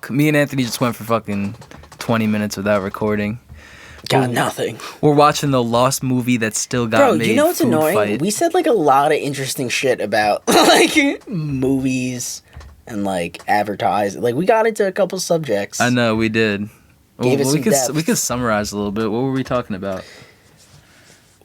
fuck. Me and Anthony just went for fucking 20 minutes without recording. Got nothing. We're watching the lost movie that still got made. Bro, you know what's Food annoying? Fight. We said like a lot of interesting shit about like movies and like advertising. Like we got into a couple subjects. I know we did. Gave it some we depth. could summarize a little bit. What were we talking about?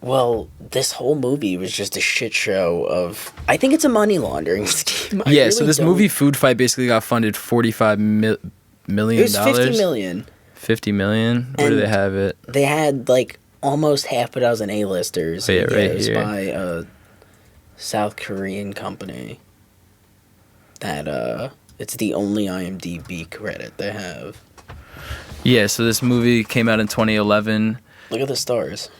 Well, this whole movie was just a shit show of... I think it's a money laundering scheme. So this movie Food Fight basically got funded $45 million. It was $50 million. 50 million? Where do they have it? They had like almost half a dozen A-listers. Oh, yeah, right It was here. by a South Korean company that it's the only IMDb credit they have. Yeah, so this movie came out in 2011. Look at the stars.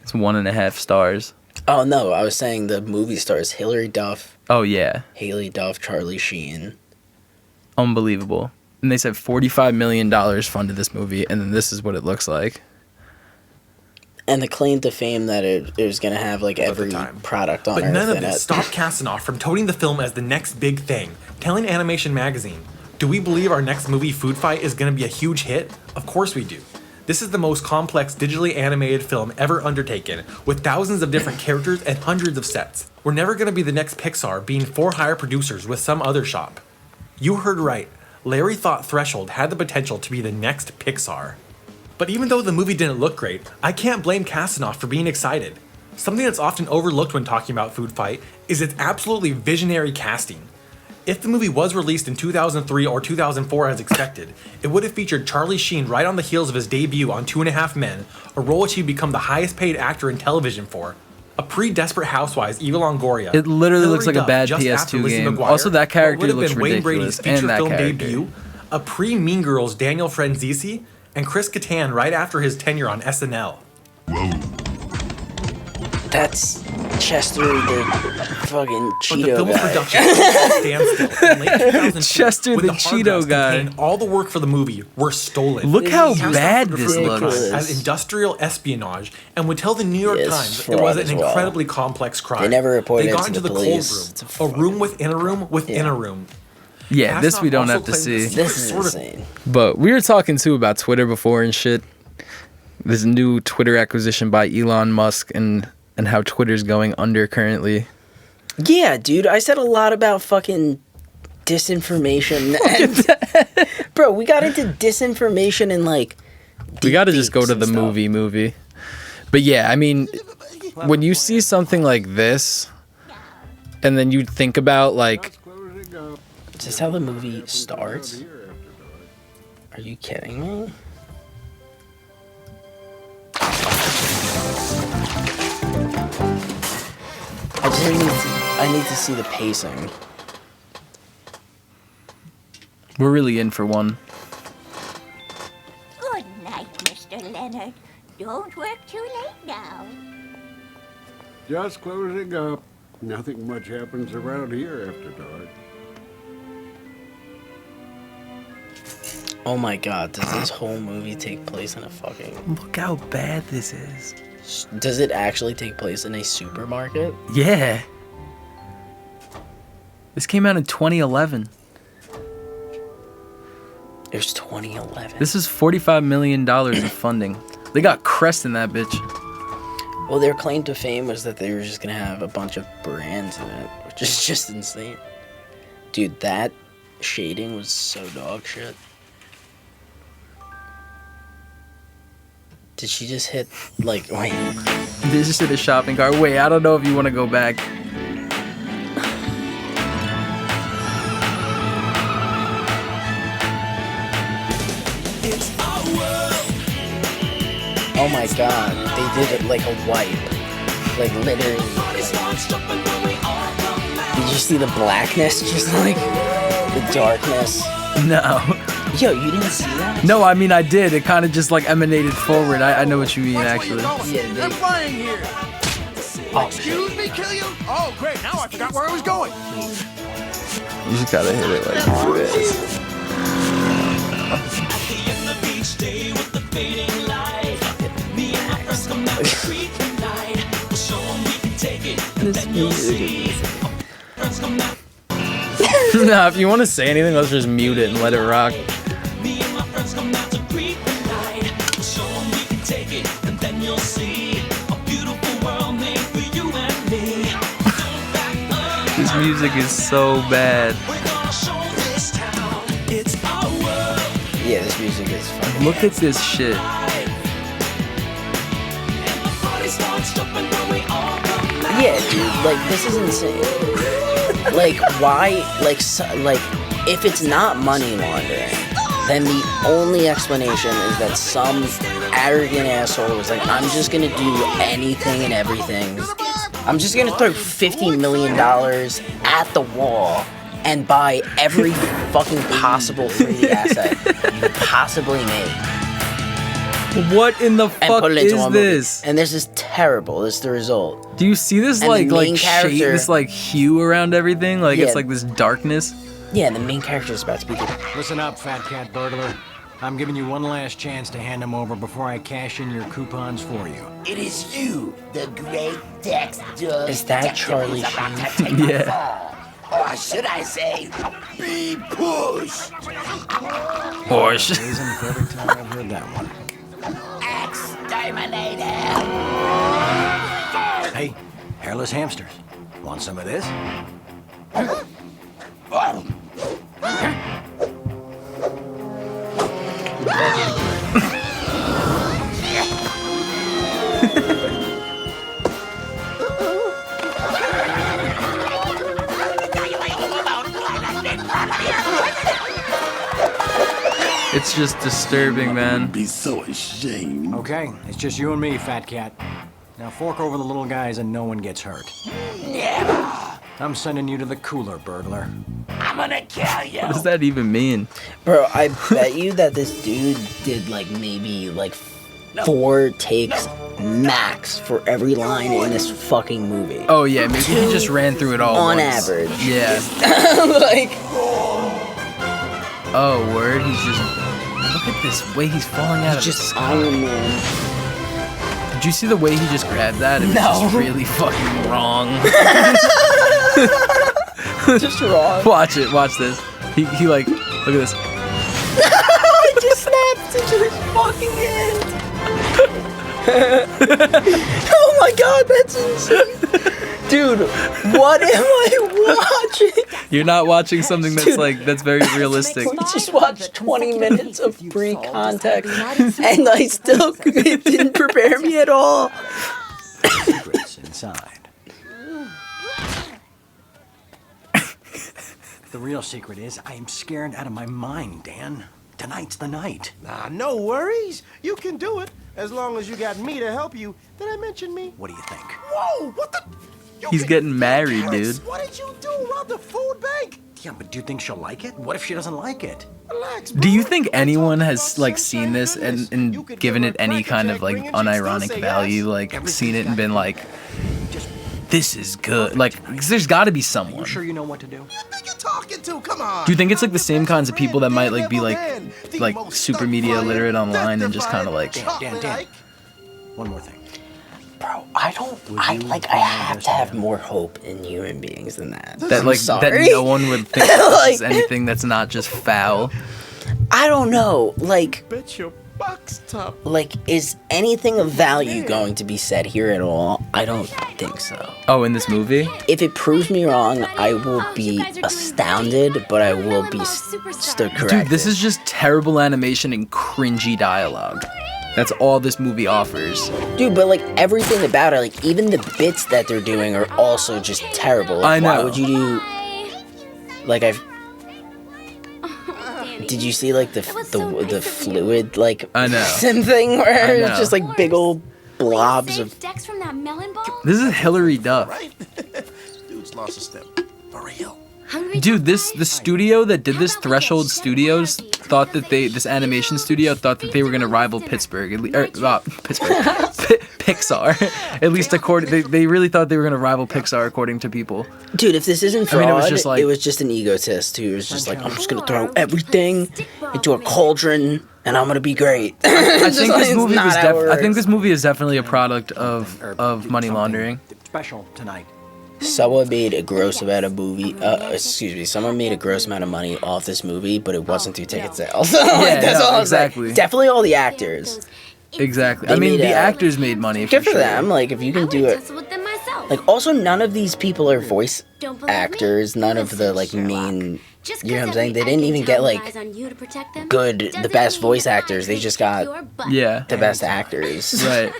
It's 1.5 stars. Oh no, I was saying the movie stars: Hilary Duff, Oh yeah, Haley Duff, Charlie Sheen. unbelievable. And they said $45 million funded this movie, and then this is what it looks like. And the claim to fame that it was going to have like every product on But Earth none of in this it. stopped Kasanoff from toting the film as the next big thing, telling Animation Magazine, "Do we believe our next movie, Food Fight, is going to be a huge hit? Of course we do. This is the most complex digitally animated film ever undertaken, with thousands of different characters and hundreds of sets. We're never going to be the next Pixar, being for-hire producers with some other shop." You heard right. Larry thought Threshold had the potential to be the next Pixar. But even though the movie didn't look great, I can't blame Kasanoff for being excited. Something that's often overlooked when talking about Food Fight is its absolutely visionary casting. If the movie was released in 2003 or 2004 as expected, it would have featured Charlie Sheen right on the heels of his debut on 2.5 Men, a role which he'd become the highest paid actor in television for. A pre-Desperate Housewives Eva Longoria. It literally Hilary looks like a Duff bad just after PS2 Lizzie game. McGuire, Also, that character what would have looks been Wayne ridiculous, Brady's feature and that film character. debut, a pre-Mean Girls Daniel Franzese, and Chris Kattan right after his tenure on SNL. That's Chester the fucking But the Cheeto film's guy. production was at a standstill in late 2002, Chester when the hard Cheeto drives guy. containing all the work for the movie were stolen. Look how This is bad this ridiculous. looks. As industrial espionage, and would tell the New York Yeah, it's Times it fraud was an as well. incredibly complex crime. They never reported They it got to into the the police. It's cold room, a room within a room within Yeah. a room. Yeah, this Kasanoff we don't also have to claimed see. the This is sort of- insane. But we were talking too about Twitter before and shit. This new Twitter acquisition by Elon Musk and how Twitter's going under currently. Yeah, dude, I said a lot about fucking disinformation. And, bro, we got into disinformation and like. We got to just go deepfakes to and the stuff. movie. But yeah, I mean, when you see something like this, and then you think about like, Is this how the movie starts? Are you kidding me? I need to see the pacing. we're really in for one. Good night, Mr. Leonard. Don't work too late now. Just closing up. Nothing much happens around here after dark. Oh my god, does this whole movie take place in a fucking... Look how bad this is. Does it actually take place in a supermarket? Yeah. This came out in 2011. It was 2011. This is $45 million of funding. They got Crest in that bitch. Well, their claim to fame was that they were just gonna have a bunch of brands in it, which is just insane. Dude, that shading was so dog shit. Did she just hit, like, wait. They just hit a shopping cart. Wait, I don't know if you want to go back. Oh my god, they did it like a wipe. Like, literally. Did you see the blackness? Just like, the darkness. No. Yo, you didn't see that? No, I mean, I did. It kind of just like emanated forward. I know what you mean, actually. Yeah, They're flying here. Oh, Excuse me, kill you? Oh, great. Now I forgot where I was going. You just gotta hit it like this. this music. Nah, if you want to say anything, let's just mute it and let it rock. Me and my friends come out to greet the night. Show 'em we can take it, and then you'll see a beautiful world made for you and me. Don't back up. This music is so bad. We're gonna show this town it's our world. Yeah, this music is fucking. Look at this shit. And the party starts jumping when we all come out. Yeah, dude, like this is insane. Like why? Like if it's not money laundering, then the only explanation is that some arrogant asshole was like, I'm just gonna do anything and everything. I'm just gonna throw $50 million at the wall and buy every fucking possible 3D asset you could possibly make. What in the And fuck put it into is one movie. this? And this is terrible. This is the result. Do you see this And the like main shade, character- this like hue around everything? Like Yeah. it's like this darkness. Yeah, the main character is about to be the Listen up, fat cat burglar. I'm giving you one last chance to hand them over before I cash in your coupons for you. It is you, the great Dexter. Is that Charlie about to Sheen? take my Yeah. fall. Or should I say, be pushed. Porsche. Amazing for every time I've heard that one. Exterminator. Hey, hairless hamsters. Want some of this? It's just disturbing, man. Be so ashamed. Okay, it's just you and me, fat cat. Now fork over the little guys and no one gets hurt. I'm sending you to the cooler, burglar. I'm gonna kill you. What does that even mean? Bro, I bet you that this dude did like maybe like 4 takes max for every line in this fucking movie. Oh yeah, maybe he just ran through it all On once. average. Yeah. Like, Oh, word. He's just. Look at this way he's falling out of just his Iron Man. Did you see the way he just grabbed that? It was just really fucking wrong. Just wrong. Watch it. Watch this. He like. Look at this. I just snapped into his fucking hand. Oh my god, that's insane. Dude, what am I watching? You're not watching something that's Dude. that's very realistic. We just watched 20 minutes of free context, and I still it didn't prepare me at all. Secrets inside. The real secret is I am scared out of my mind, Dan. Tonight's the night. Nah, no worries. You can do it. As long as you got me to help you. Did I mention me? What do you think? Whoa, what the? You He's can- getting married, Alex, dude. What did you do? Rob the food bank? Yeah, but do you think she'll like it? What if she doesn't like it? Relax, Do you bro. think I'm anyone talking has about like sunshine seen this goodness. You and could given give it her a any cracker kind jack of like ring and she'd still unironic say value, yes? like Everything's seen it and been like, Just, this is good. Like, 'cause there's got to be someone. you sure you know what to do? Who you talking to? Come on. Do you think it's like the same kinds of people that might like be like super media illiterate online and just kind of like, Dan. One more thing. Bro, I have to have more hope in human beings than that. that I'm like that sorry. no one would think this is Like- anything that's not just foul? I don't know. Like, Bet your box top. is anything of value going to be said here at all? I don't think so. Oh, in this movie? If it proves me wrong, I will be astounded, but I will be still corrected. Dude, this is just terrible animation and cringy dialogue. That's all this movie offers. Dude, but like everything about it, like even the bits that they're doing are also just terrible. Like, I know. Why would you do? Like Did you see like the fluid like I know. thing where I it's know. just like big old blobs of. Dex from that melon ball? This is Hilary Duff. Right? Dude's lost a step. For real. Hungry Dude, the studio that did this, Threshold Studios, thought that this animation studio thought that they were gonna rival Pittsburgh, Pixar. At least they really thought they were gonna rival Pixar according to people. Dude, if this isn't fraud, I mean, it was just like- an egotist who was just like, I'm just gonna throw everything into a cauldron and I'm gonna be great. I think like, this it's movie not was how it I think works. this movie is definitely a product of money laundering. Special tonight. someone made a gross amount of someone made a gross amount of money off this movie, but it wasn't through ticket sales. That's all exactly. I'm saying. Definitely all the actors. Exactly. They I mean, made the a- actors made money. Good for sure. them. Like, if you can do it. Like, also, none of these people are voice actors. None of the, like, main. You know what I'm saying? They didn't even get, like, the best voice actors. They just got the best actors. Right.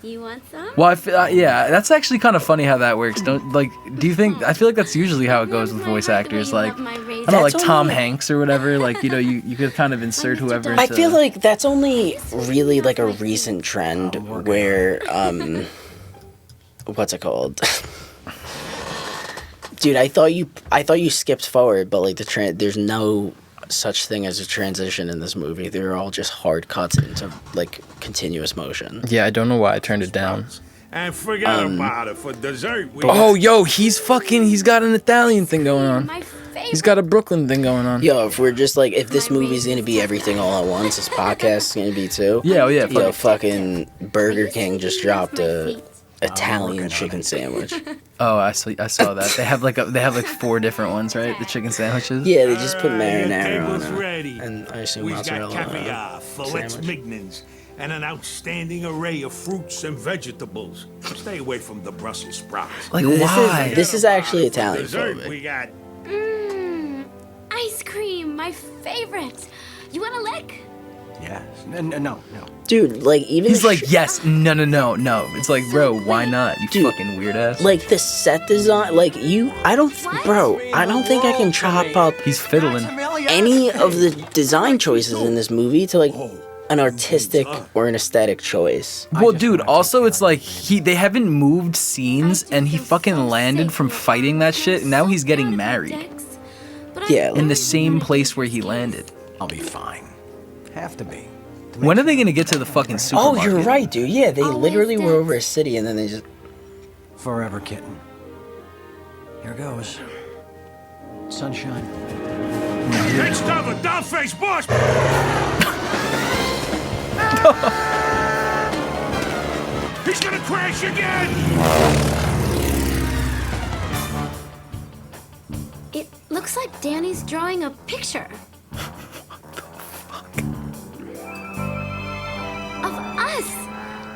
You want some? Well, yeah, that's actually kind of funny how that works. Do you think? I feel like that's usually how it goes with voice actors. Like, I don't know, like Tom Hanks or whatever. Like, you know, you could kind of insert whoever. I feel like that's only really like a recent trend where what's it called? Dude, I thought you skipped forward, but like there's no such thing as a transition in this movie. They're all just hard cuts into like continuous motion. Yeah, I don't know why I turned it down. And forget about it. For dessert, He's got an Italian thing going on. He's got a Brooklyn thing going on. Yo, if we're just like, if this movie's gonna be everything all at once, this podcast is gonna be too. Yeah, Yo, fucking Burger King just dropped a Italian chicken sandwich. Oh, I saw that. They have like 4 different ones, right? The chicken sandwiches. Yeah, they just put marinara on ready. it, and I assume We've mozzarella got caviar, fillets sandwich. mignons, and an outstanding array of fruits and vegetables. Stay away from the Brussels sprouts. Like, why? This is actually Italian Dessert, phobic. we got Ice cream, my favorite. You want a lick? Yes. No. Dude, like even He's the like, yes, no. It's like, bro, why not? You Dude, fucking weird ass. like the set design, like I don't think I can chop up He's fiddling. any of the design choices in this movie to like an artistic or an aesthetic choice. Well, dude, also it's like they haven't moved scenes and he fucking landed from fighting that shit and now he's getting married Yeah, in the same place where he landed. I'll be fine. Have to be. When are they gonna get to the fucking Oh, supermarket? you're right, dude. Yeah, they literally were over a city and then they just. Forever kitten. Here goes. Sunshine. Next cover, dollface boss. He's gonna crash again. It looks like Danny's drawing a picture. Of us.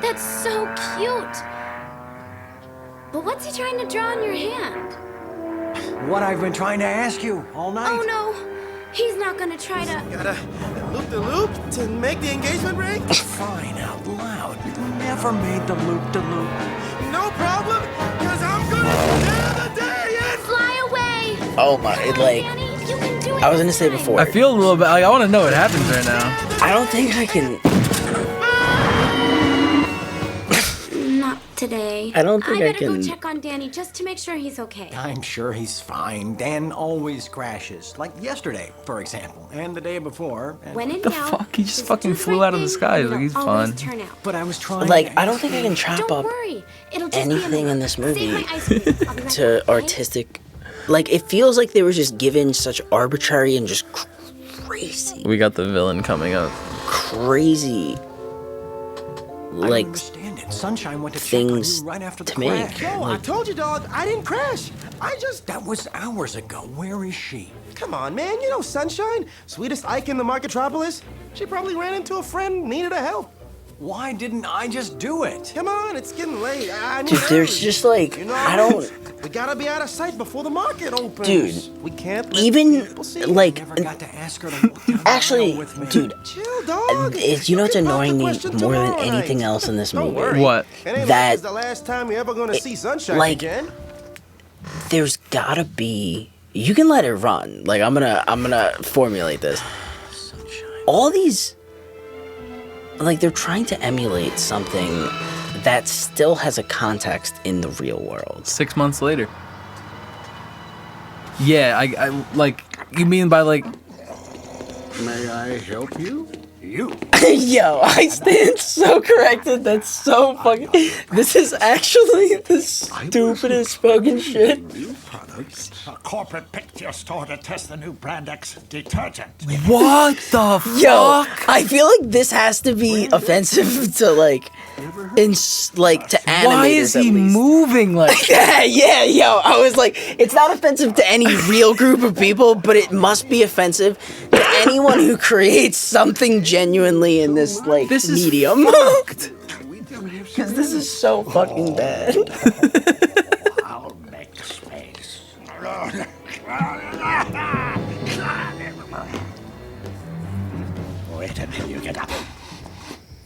That's so cute. But what's he trying to draw on your hand? What I've been trying to ask you all night. Oh no, he's not gonna try to. Gotta loop-de-loop to make the engagement ring? Crying out loud. You never made the loop-de-loop. No problem, because I'm gonna tear the day in! Fly away! Oh my! It like Danny, you can do it. I was gonna this say time. before. I feel a little bit like I want to know what happens right now. I don't think I can. Not today. I don't think I gotta can- go check on Danny just to make sure he's okay. I'm sure he's fine. Dan always crashes. Like yesterday, for example, and the day before. And- When in The doubt, fuck? He just just fucking do the flew right out of the thing, sky. and Like, he's it'll always fine. turn out. But I was trying. Like I don't think I can chop Don't up worry, it'll just be anything a in this Save movie my ice cream. I'll be right to back, okay? artistic. Like it feels like they were just given such arbitrary and just crazy, We got the villain coming up. crazy, I like don't understand it. Sunshine went to check on things you right after the to make. crash. No, I told you, dog, I didn't crash. I just... That was hours ago. Where is she? Come on, man, you know Sunshine? Sweetest Ike in the Marketropolis? She probably ran into a friend, needed a help. Why didn't I just do it? Come on, it's getting late. I need Dude, there's hurry. just like You know, I don't. We gotta be out of sight before the market opens. Dude, we can't let Even people see. like Never got to ask her to walk down the actually, aisle with me. dude, Chill, dog. you know what's We can pop annoying the me question more than tomorrow anything night. else in this Don't movie? worry. What? It ain't like That- it's the last time you're ever gonna see Sunshine like- again. There's gotta be. You can let it run. Like I'm gonna formulate this. All these, like they're trying to emulate something that still has a context in the real world. 6 months later. Yeah, I like. You mean by like? May I help you? You. Yo, I stand so corrected. That's so fucking. This is actually the stupidest fucking shit. New products. A corporate picked your store to test the new Brand X detergent. What the Yo, fuck? I feel like this has to be offensive to like, to animators. Why is he at least. moving like that? Yeah, yo, I was like, it's not offensive to any real group of people, but it must be offensive to anyone who creates something genuinely in this like This is medium. fucked. Because this is so fucking bad. I'll make space. Wait until you get a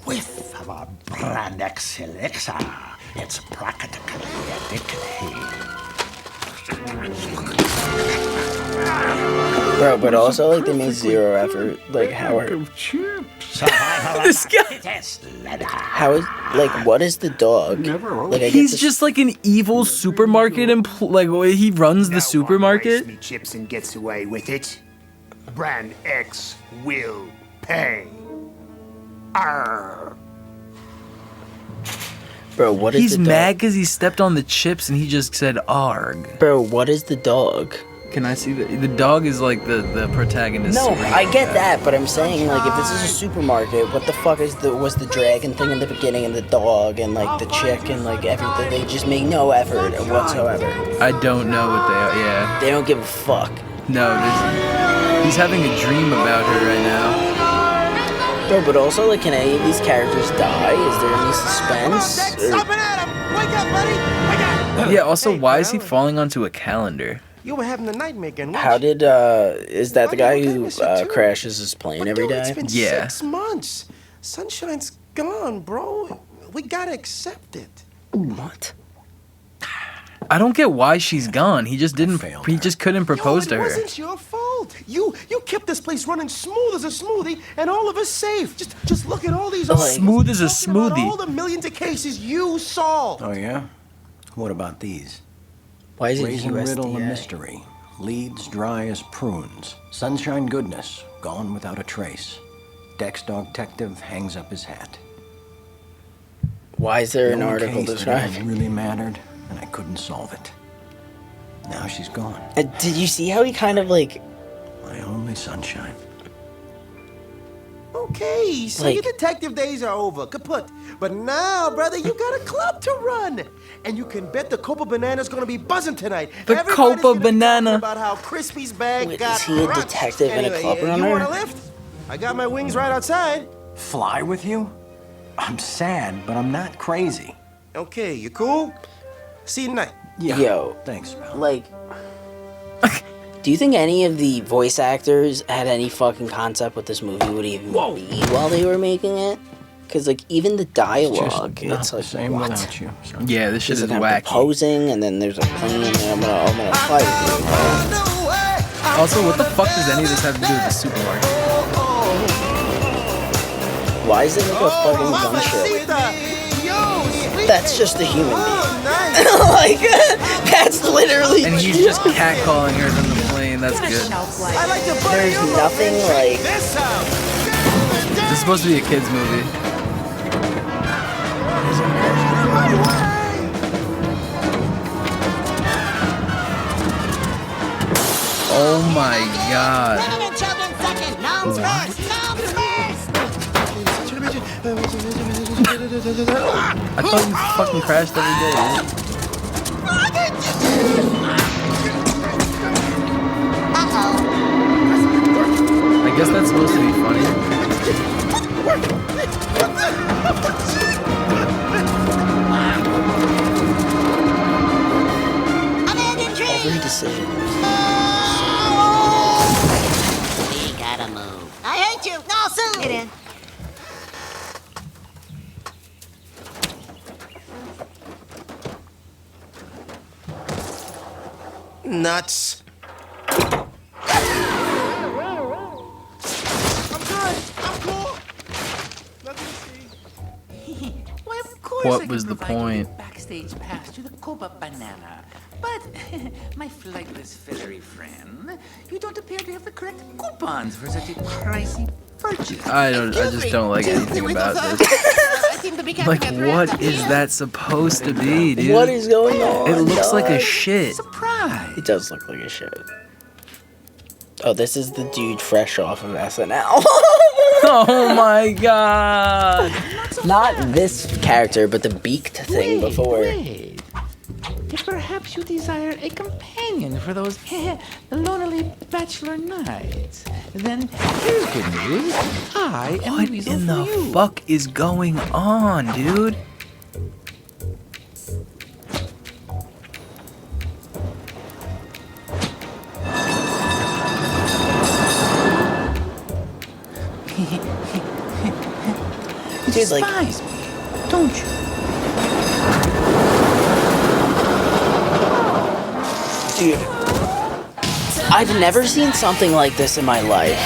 whiff of our Brand X elixir. It's practically addictive. Bro, but also like they made zero effort. Like Howard. This guy. How is like what is the dog? Like I He's get just like an evil supermarket like he runs the supermarket. Me chips and gets away with it. Brand X will pay. Arr. Bro, what is He's the dog? mad because he stepped on the chips and he just said arg. Bro, what is the dog? Can I see the dog is like the protagonist. No, I get that, but I'm saying like if this is a supermarket, what the fuck was the dragon thing in the beginning and the dog and like the chick and like everything? They just make no effort whatsoever. I don't know what they are. Yeah. They don't give a fuck. No, he's having a dream about her right now. Bro, but also like can any of these characters die? Is there any suspense? Or- Wake up, buddy! Wake up! Yeah. Also, Hey, why is he Brown. falling onto a calendar? You were having a nightmare again. weren't How you? did is that the guy who crashes his plane But every dude, it's day? been Yeah. 6 months. Sunshine's gone, bro. We gotta accept it. What? I don't get why she's gone. He just didn't. failed He her. just couldn't propose to Yo, it her. wasn't your fault. You kept this place running smooth as a smoothie, and all of us safe. Just look at all these articles Smooth as a talking about smoothie. all the millions of cases you solved. Oh, yeah? What about these? Why is it Raisin riddle a USDA? mystery. Leads dry as prunes. Sunshine goodness, gone without a trace. Dex dog detective hangs up his hat. Why is there The an only article case that ever describing? really mattered, and I couldn't solve it. Now she's gone. Did you see how he kind of like My only sunshine. Okay, so Like- your detective days are over, kaput. But now, brother, you got a club to run. And you can bet the Copa Banana's gonna be buzzing tonight. The Everybody's Copa gonna be talking Banana. about how Crispy's bag Wait, got is he a rocked. detective and a Anyway, club You runner? want a lift? I got my wings right outside. Fly with you? I'm sad, but I'm not crazy. Okay, you cool? See you tonight. Yeah. Yo. Thanks, pal. like? Do you think any of the voice actors had any fucking concept what this movie would even be while they were making it? Because like even the dialogue, Just not it's the like same what? without you. So. Yeah, this shit There's is like wacky. proposing, and then there's a plane, and I'm gonna fight with you. Also, what the fuck does any of this have to do with the supermarket? Why is it like a fucking gunship? That's just a human being. Like that's literally. And he's just catcalling her from the plane. That's good. There's nothing like. This is supposed to be a kids movie. Oh my god. I thought you fucking crashed every day, dude. I guess that's supposed to be funny. Every decision. We gotta move. I hate you. No, Sue. Get in. Nuts. Why, of course What I was can the provide you point? with backstage pass to the Copa Banana. But, my flightless feathery friend, you don't appear to have the correct coupons for such a pricey purchase. I just don't like anything about this. Like, what is that supposed to be, dude? What is going on? It looks like a shit. Surprise. It does look like a shit. Oh, this is the dude fresh off of SNL. Oh my god. Not this character, but the beaked thing before. Wait. If perhaps you desire a companion for those lonely bachelor nights, then here's good news. I am What the weasel in for the you. fuck is going on, dude? You Dude, like- despise me, don't you? Dude, I've never seen something like this in my life.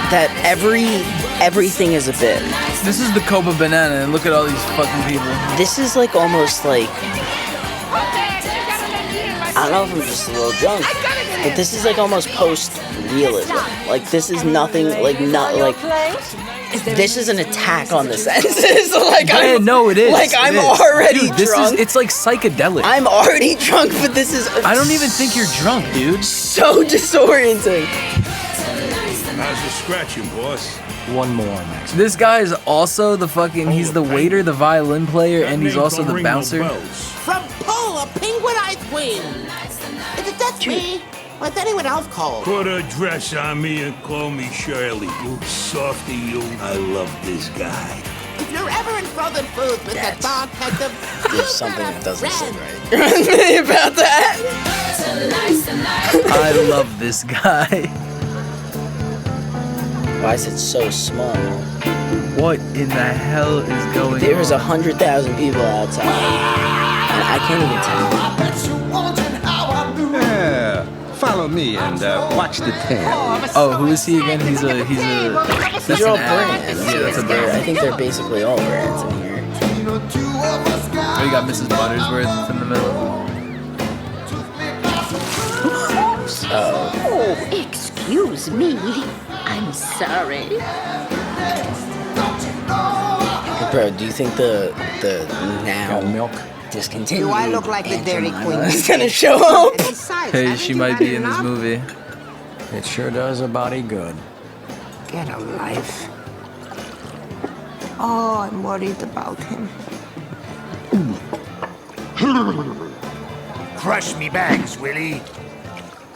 That everything is a bit. This is the Copa Banana, and look at all these fucking people. This is like almost like, I don't know if I'm just a little drunk, but this is like almost post-realism. Like this is nothing, like not like. This is an attack on the senses. Like Yeah, no, it is. Like I'm It is. already Dude, this drunk. it's like psychedelic. I'm already drunk, but this is. I don't even think you're drunk, dude. So disorienting. How's the scratching, boss? One more next. This guy is also the fucking, he's the waiter, the violin player, and he's also the bouncer. From Pola, Penguin Ice Queen. That's me. What's anyone else called? Put a dress on me and call me Shirley. You softy, you. I love this guy. If you're ever in frozen foods with that dog head of... There's something that doesn't sit right about that. I love this guy. Why is it so small? What in the hell is going on? There's 100,000 people outside, and I can't even tell. Yeah, follow me and watch the tail. Oh, who is he again? He's a. These That's are all an ad. brands. Yeah, that's a I brand. think they're basically all brands in here. Oh, you got Mrs. Buttersworth in the middle. Oh, excuse me. I'm sorry. Bro, do you think the now milk? discontinued Do I look like the Dairy Queen? is gonna show up? And besides, Hey, haven't she you might had be in this enough? movie. It sure does a body good. Get a life. Oh, I'm worried about him. Crush me bags, Willie.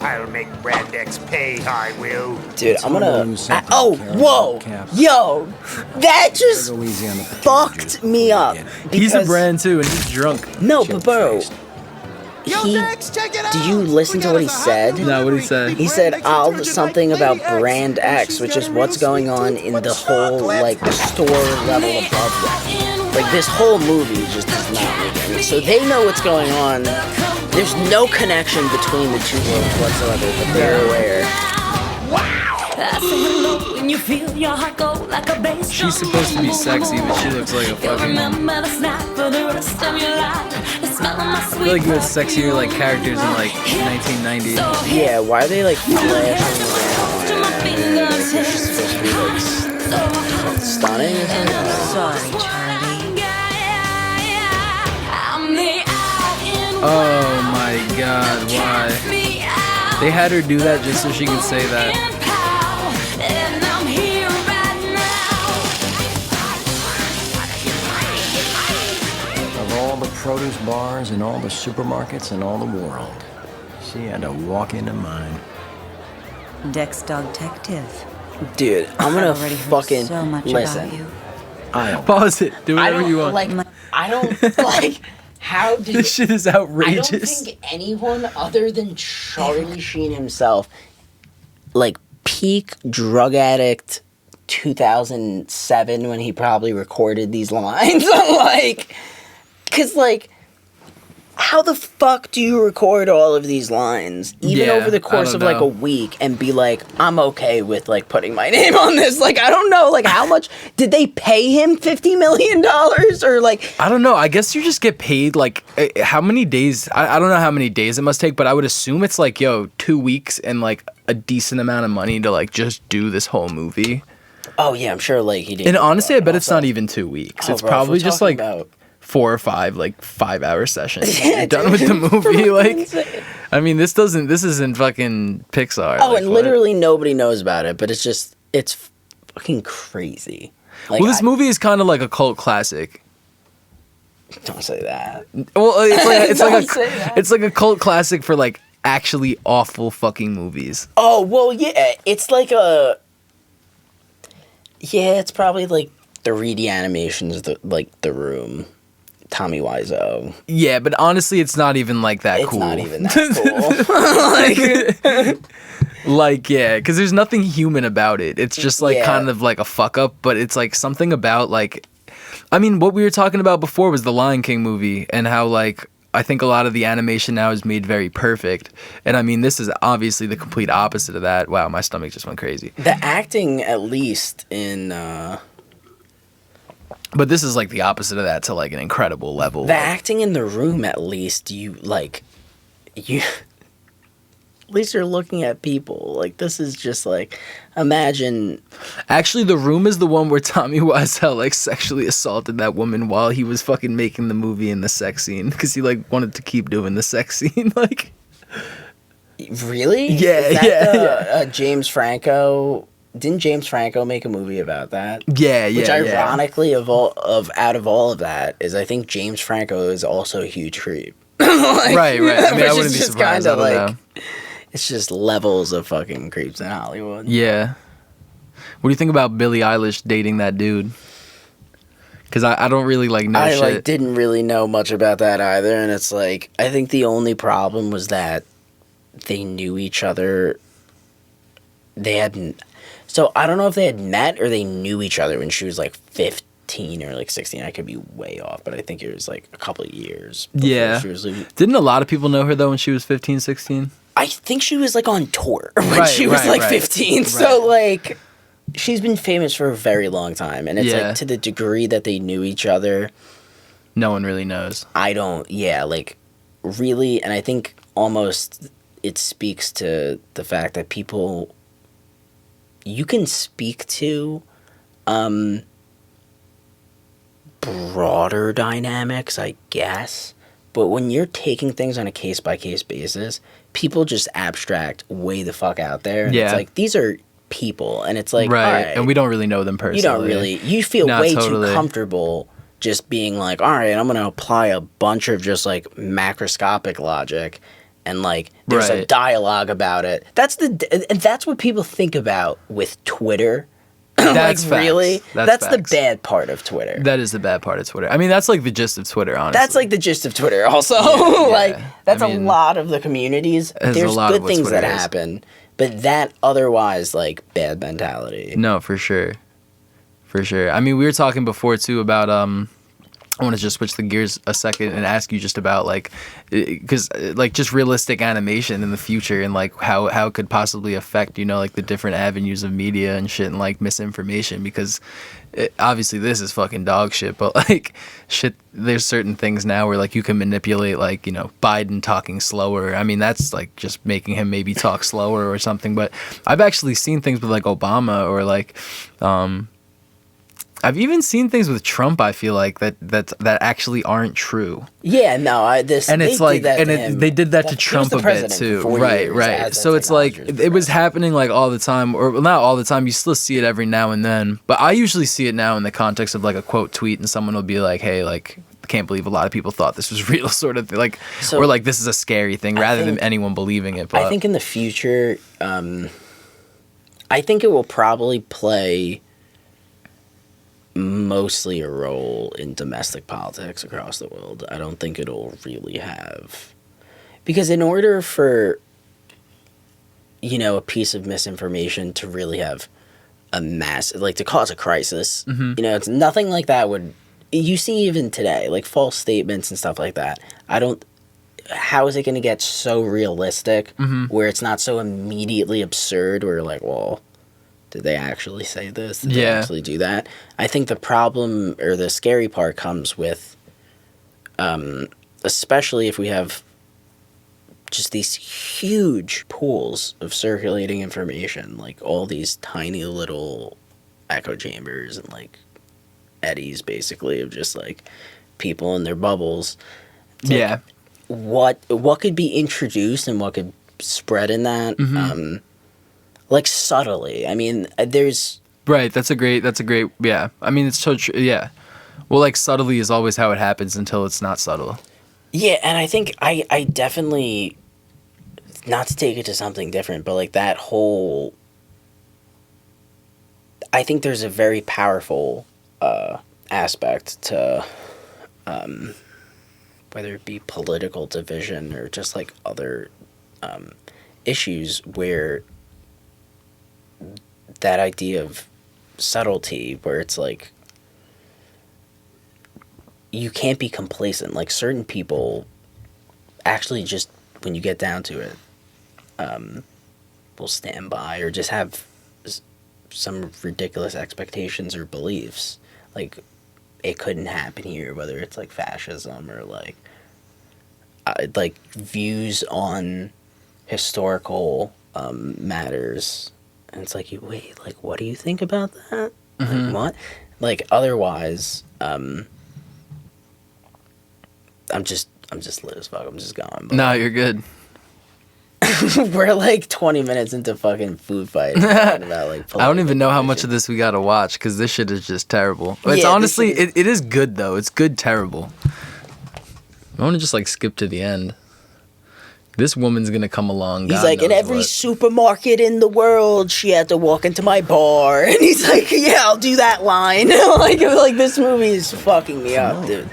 I'll make Brand X pay, I will. Dude, I'm gonna. Something, Oh, Carol. whoa, Cap. yo, that just Go easy on the potato fucked juice. me up. He's a because- brand too, and he's drunk. No, but bro, Yo, he. Dex, check it out. Did you listen to what he said? No, what did he say? He said something about Brand X, which is what's going on in the whole like store level above that. Like this whole movie just does not make any. So they know what's going on. There's no connection between the two worlds whatsoever, but they're aware. She's supposed to be sexy, but she looks like a fucking. I feel like you had sexier like characters in like 1990. Yeah, why are they like flashing around? It's just supposed to be like stunning or something. Sorry, Charlie. Oh my god, why? They had her do that just so she could say that. Of all the produce bars and all the supermarkets in all the world, she had to walk into mine. Dex Dog Detective. Dude, I'm I've gonna already heard fucking so much listen. about you. Pause it. Do I whatever don't you want. like. I don't like. How did This shit is I outrageous. don't think anyone other than Charlie Sheen himself, like peak drug addict 2007 when he probably recorded these lines. Like, cause like, how the fuck do you record all of these lines even Yeah, over the I course don't of like know. a week and be like, I'm okay with like putting my name on this? Like, I don't know. Like, how much did they pay him? $50 million or like? I don't know. I guess you just get paid like how many days? I don't know how many days it must take, but I would assume it's like 2 weeks and like a decent amount of money to like just do this whole movie. Oh yeah, I'm sure like he did. And honestly, I bet it's not even 2 weeks. It's bro, if we're probably just talking like about- 4 or 5 like 5-hour sessions. You're done with the movie. Like, I mean, this isn't fucking Pixar. Oh, like, and what? literally nobody knows about it, but it's fucking crazy. Like, Well, this movie is kind of like a cult classic. Don't say that. Well, Don't say that. it's like a cult classic for like actually awful fucking movies. Oh well, yeah, it's like a. Yeah, it's probably like the reanimations, the Room, Tommy Wiseau. Yeah, but honestly, it's not even like that It's cool. not even that cool. Like, yeah, because there's nothing human about it. It's just like Yeah. kind of like a fuck up, but it's like something about like, I mean, what we were talking about before was the Lion King movie and how like I think a lot of the animation now is made very perfect. And I mean, this is obviously the complete opposite of that. Wow, my stomach just went crazy. The acting, at least in But this is like the opposite of that to like an incredible level. the Like, acting in The Room, at least at least you're looking at people. Like, this is just like, imagine. actually, The Room is the one where Tommy Wiseau like sexually assaulted that woman while he was fucking making the movie in the sex scene because he like wanted to keep doing the sex scene. Like, Really? Yeah, Is that yeah. James Franco. Didn't James Franco make a movie about that? yeah, Which, yeah. ironically, out of all of that, is I think James Franco is also a huge creep. Right. I mean, I Which wouldn't is be just surprised. I kinda don't like- know. It's just levels of fucking creeps in Hollywood. Yeah. What do you think about Billie Eilish dating that dude? Because I don't really like know I shit. like didn't really know much about that either, and it's like I think the only problem was that they knew each other. They hadn't. So I don't know if they had met or they knew each other when she was like 15 or like 16. I could be way off, but I think it was like a couple of years. before Yeah. She was like, Didn't a lot of people know her though when she was 15, 16? I think she was like on tour when Right, she was right, like right. 15. So like, she's been famous for a very long time, and it's Yeah. like to the degree that they knew each other. No one really knows. I don't. Yeah, like really, and I think almost it speaks to the fact that people you can speak to broader dynamics, I guess. But when you're taking things on a case by case basis, people just abstract way the fuck out there. And Yeah. it's like these are people, and it's like Right. all right, And we don't really know them personally. you don't really. You feel No, way totally. too comfortable just being like, all right, I'm gonna apply a bunch of just like macroscopic logic, and like there's a Right. dialogue about it. And that's what people think about with Twitter. That's like facts. really, That's the facts. bad part of Twitter. That is the bad part of Twitter. I mean, that's like the gist of Twitter, honestly. That's like the gist of Twitter. Also, Yeah, like yeah. that's I a mean, lot of the communities. that's a There's lot of good what things that Twitter is. happen, but that otherwise like bad mentality. No, for sure. For sure. I mean, we were talking before too about I want to just switch the gears a second and ask you just about like, because like just realistic animation in the future and like how it could possibly affect, you know, like the different avenues of media and shit and like misinformation, because obviously this is fucking dog shit, but like shit, there's certain things now where like you can manipulate, like, you know, Biden talking slower. I mean, that's like just making him maybe talk slower or something. But I've actually seen things with like Obama or like, I've even seen things with Trump. I feel like that actually aren't true. Yeah, no, And it's like, they did that to Trump a bit too, right. So it's like it was happening like all the time, or well, not all the time. You still see it every now and then, but I usually see it now in the context of like a quote tweet, and someone will be like, "Hey, like, I can't believe a lot of people thought this was real," sort of thing. Like, So, or like this is a scary thing, rather than anyone believing it. But I think in the future, I think it will probably play mostly a role in domestic politics across the world. I don't think it'll really have, because in order for, you know, a piece of misinformation to really have a mass, like to cause a crisis, you know, it's nothing like that would, you see even today, like false statements and stuff like that. How is it going to get so realistic where it's not so immediately absurd where you're like, well, did they actually say this? Did they actually do that? I think the problem or the scary part comes with, especially if we have just these huge pools of circulating information, like all these tiny little echo chambers and like eddies, basically, of just like people in their bubbles. It's like, what could be introduced and what could spread in that, like subtly. I mean, there's right. That's a great. Yeah. I mean, it's so true. Yeah. Well, like subtly is always how it happens until it's not subtle. Yeah, and I think I definitely, not to take it to something different, but like that whole, I think there's a very powerful aspect to whether it be political division or just like other issues where that idea of subtlety, where it's like you can't be complacent. Like certain people actually just, when you get down to it, will stand by or just have some ridiculous expectations or beliefs. Like it couldn't happen here, whether it's like fascism or like views on historical matters. And it's like, wait, like, what do you think about that? Like, what? Like, otherwise, I'm just lit as fuck. I'm just going. No, you're good. We're like 20 minutes into fucking Food Fight. Talking about, like, I don't even know how much of this we gotta watch because this shit is just terrible. But it's honestly, it is good though. It's good, terrible. I want to just like skip to the end. This woman's gonna come along. He's God like, in knows every what. supermarket in the world, she had to walk into my bar. And he's like, yeah, I'll do that line. like this movie is fucking me up, dude.